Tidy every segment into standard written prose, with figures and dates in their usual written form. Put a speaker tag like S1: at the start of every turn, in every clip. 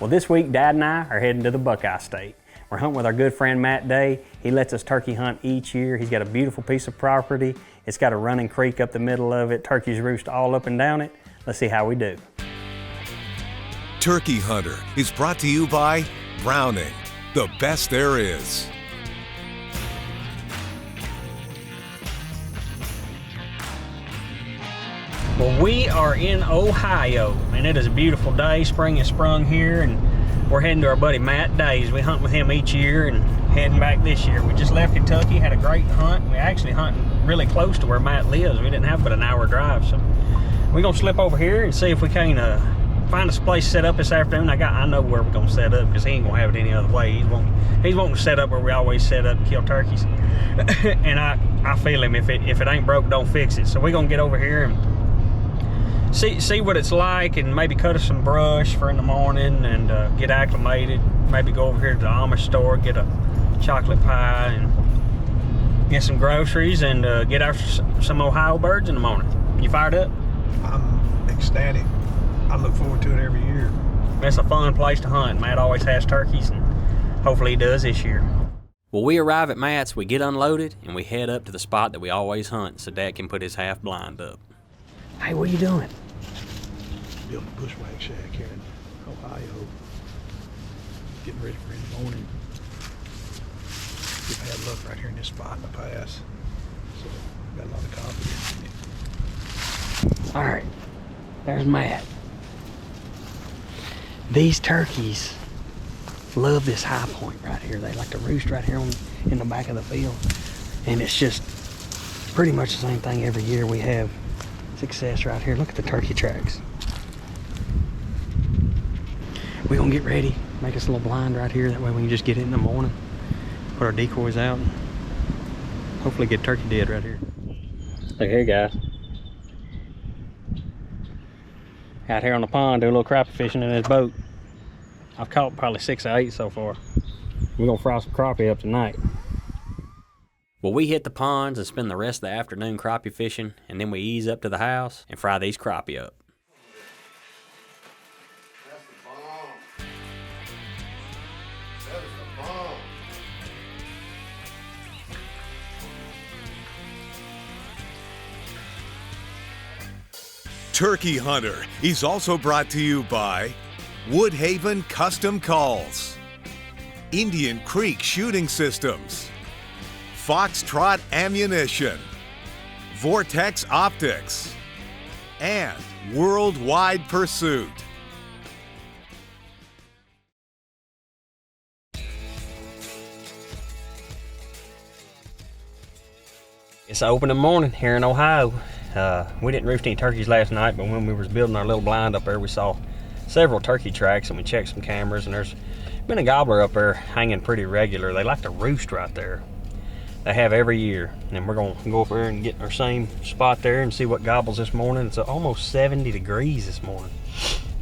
S1: Well, this week, Dad and I are heading to the Buckeye State. We're hunting with our good friend Matt Day. He lets us turkey hunt each year. He's got a beautiful piece of property. It's got a running creek up the middle of it. Turkeys roost all up and down it. Let's see how we do.
S2: Turkey Hunter is brought to you by Browning, the best there is.
S1: Well, we are in Ohio, and it is a beautiful day. Spring has sprung here, and we're heading to our buddy Matt Day's. We hunt with him each year and heading back this year. We just left Kentucky, had a great hunt. We actually hunting really close to where Matt lives. We didn't have but an hour drive, so we're gonna slip over here and see if we can find us a place set up this afternoon. I know where we're gonna set up because he ain't gonna have it any other way. He's wanting to set up where we always set up to kill turkeys. And I feel him. If it ain't broke, don't fix it. So we're gonna get over here and see what it's like, and maybe cut us some brush for in the morning and get acclimated. Maybe go over here to the Amish store, get a chocolate pie and get some groceries, and get after some Ohio birds in the morning. You fired up?
S3: I'm ecstatic. I look forward to it every year.
S1: It's a fun place to hunt. Matt always has turkeys, and hopefully he does this year. Well, we arrive at Matt's, we get unloaded, and we head up to the spot that we always hunt so Dad can put his half blind up. Hey, what are you doing?
S3: Building a bushwhack shack here in Ohio. Getting ready for in the morning. We've had luck right here in this spot in the past. So, got a lot of confidence in it.
S1: All right, there's Matt. These turkeys love this high point right here. They like to roost right here in the back of the field. And it's just pretty much the same thing every year. We have success right here. Look at the turkey tracks. We're gonna get ready, make us a little blind right here. That way we can just get in the morning, put our decoys out, and hopefully get turkey dead right here. Look here, guys. Out here on the pond, do a little crappie fishing in this boat. I've caught probably 6 or 8 so far. We're gonna fry some crappie up tonight. Well, we hit the ponds and spend the rest of the afternoon crappie fishing, and then we ease up to the house and fry these crappie up.
S4: That's the bomb. That is the bomb.
S2: Turkey Hunter is also brought to you by Woodhaven Custom Calls, Indian Creek Shooting Systems, Foxtrot Ammunition, Vortex Optics, and Worldwide Pursuit.
S1: It's opening morning here in Ohio. We didn't roost any turkeys last night, but when we was building our little blind up there, we saw several turkey tracks, and we checked some cameras, and there's been a gobbler up there hanging pretty regular. They like to roost right there. They have every year, and we're gonna go over there and get our same spot there and see what gobbles this morning. It's almost 70 degrees this morning,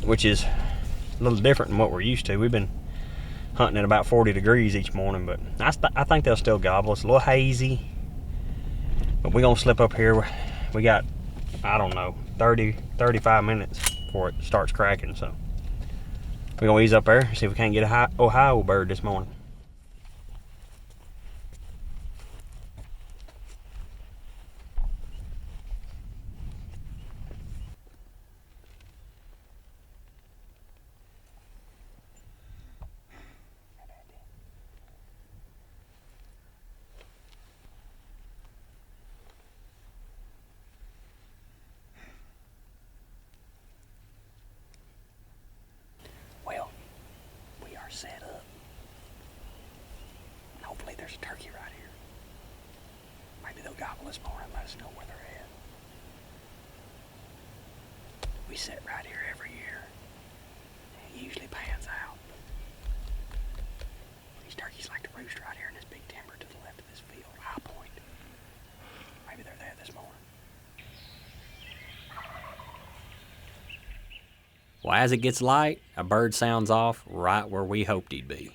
S1: which is a little different than what we're used to. We've been hunting at about 40 degrees each morning, but I think they'll still gobble. It's a little hazy, but we're gonna slip up here. We got, I don't know, 35 minutes before it starts cracking, so we're gonna ease up there, see if we can't get a Ohio bird this morning. Well, we are set up. Hopefully there's a turkey right here. Maybe they'll gobble this morning and let us know where they're at. We set right here every year. It usually pans out. These turkeys like to roost right here in this big timber to the left of this field, high point. Maybe they're there this morning. Well, as it gets light, a bird sounds off right where we hoped he'd be.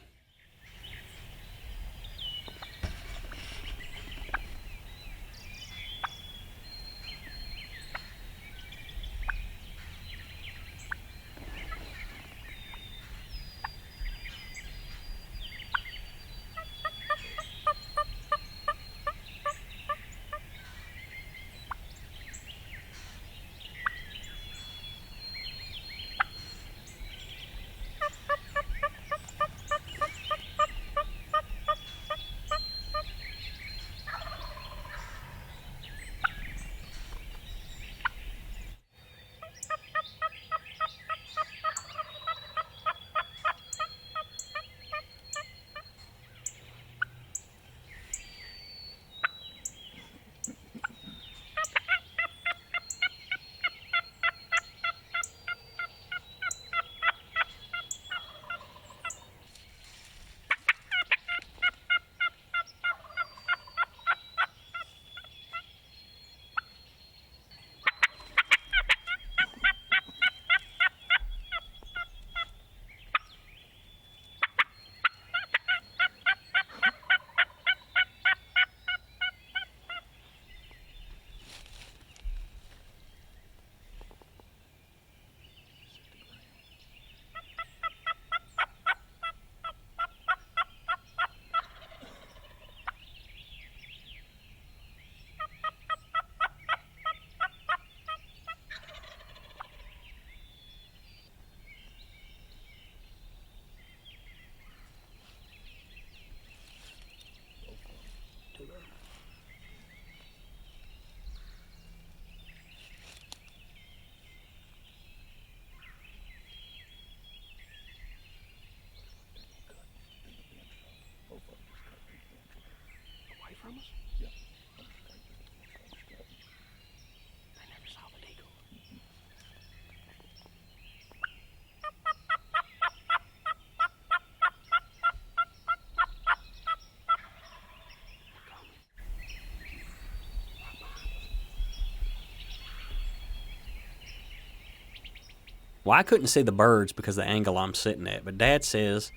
S1: Well, I couldn't see the birds because of the angle I'm sitting at, but Dad says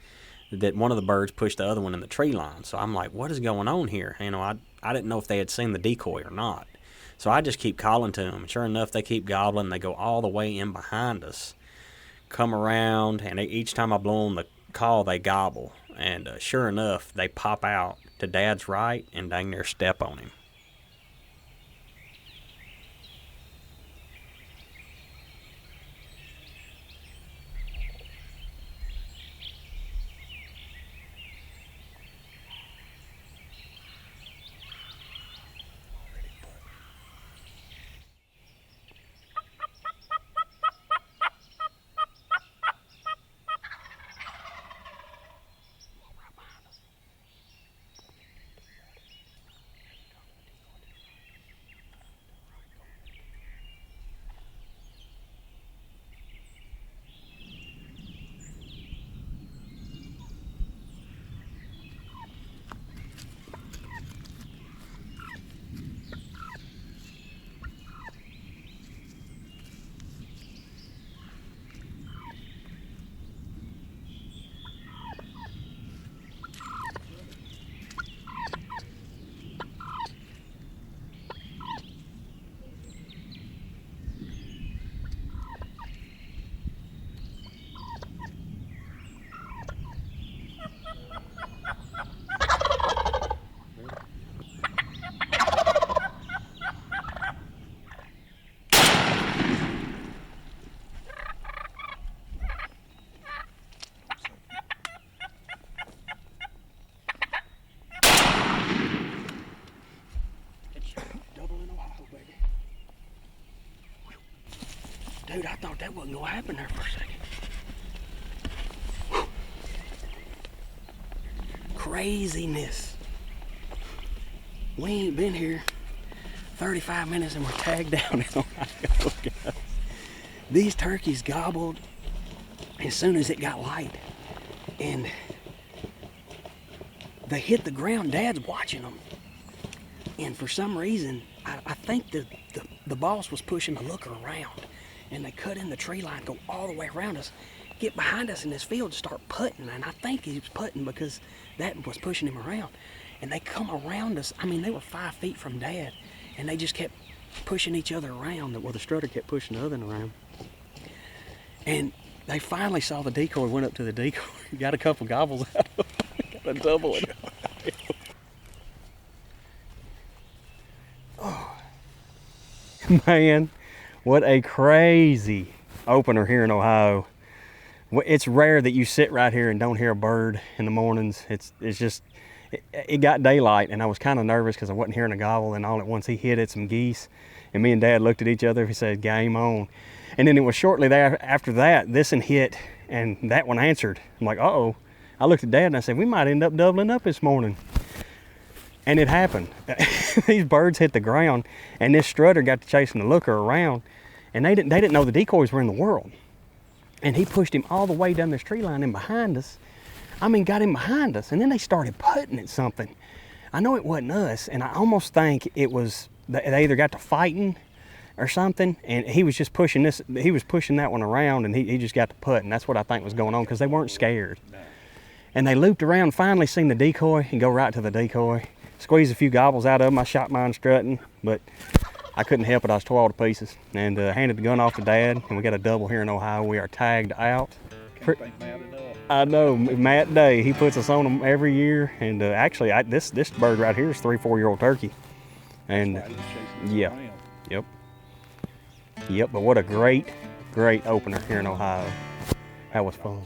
S1: that one of the birds pushed the other one in the tree line. So I'm like, what is going on here? You know, I didn't know if they had seen the decoy or not. So I just keep calling to them. And sure enough, they keep gobbling. They go all the way in behind us, come around, and each time I blow them the call, they gobble. And sure enough, they pop out to Dad's right and dang near step on him. Dude, I thought that wasn't gonna happen there for a second. Whew. Craziness. We ain't been here 35 minutes and we're tagged down in Ohio, guys. These turkeys gobbled as soon as it got light. And they hit the ground. Dad's watching them. And for some reason, I think the boss was pushing the looker around. And they cut in the tree line, go all the way around us, get behind us in this field, start putting. And I think he was putting because that was pushing him around. And they come around us. I mean, they were 5 feet from Dad, and they just kept pushing each other around. Well, the strutter kept pushing the other one around. And they finally saw the decoy, went up to the decoy, got a couple gobbles out of it, got a double it. Oh. Man. What a crazy opener here in Ohio. It's rare that you sit right here and don't hear a bird in the mornings. It's just, it got daylight and I was kind of nervous because I wasn't hearing a gobble, and all at once he hit at some geese and me and Dad looked at each other. He said, game on. And then it was shortly there after that, this one hit and that one answered. I'm like, uh-oh. I looked at Dad and I said, we might end up doubling up this morning. And it happened. These birds hit the ground and this strutter got to chasing the looker around, and they didn't know the decoys were in the world. And he pushed him all the way down this tree line and behind us. I mean, got him behind us, and then they started putting at something. I know it wasn't us, and I almost think it was, they either got to fighting or something, and he was just pushing this, he was pushing that one around, and he just got to putting. That's what I think was going on, because they weren't scared. And they looped around, finally seen the decoy, and go right to the decoy. Squeezed a few gobbles out of them. I shot mine strutting, but I couldn't help it. I was tore all to pieces. And handed the gun off to Dad, and we got a double here in Ohio. We are tagged out.
S3: Can't thank Matt enough.
S1: I know, Matt Day, he puts us on them every year. And actually, this bird right here is 3-4 year old turkey. And yeah, yep. But what a great opener here in Ohio. That was fun.